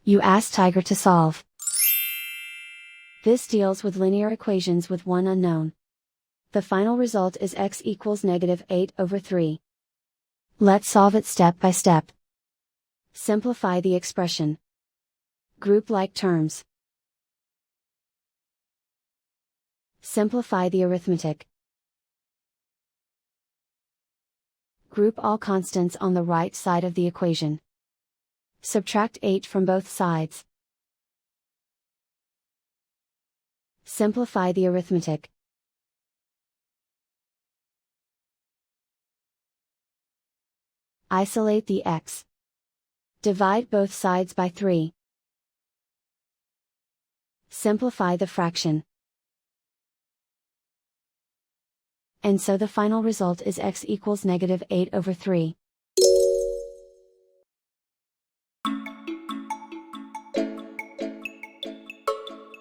You ask Tiger to solve. This deals with linear equations with one unknown. The final result is x equals -8/3. Let's solve it step by step. Simplify the expression. Group like terms. Simplify the arithmetic. Group all constants on the right side of the equation. Subtract 8 from both sides. Simplify the arithmetic. Isolate the x. Divide both sides by 3. Simplify the fraction. And so the final result is x equals -8/3.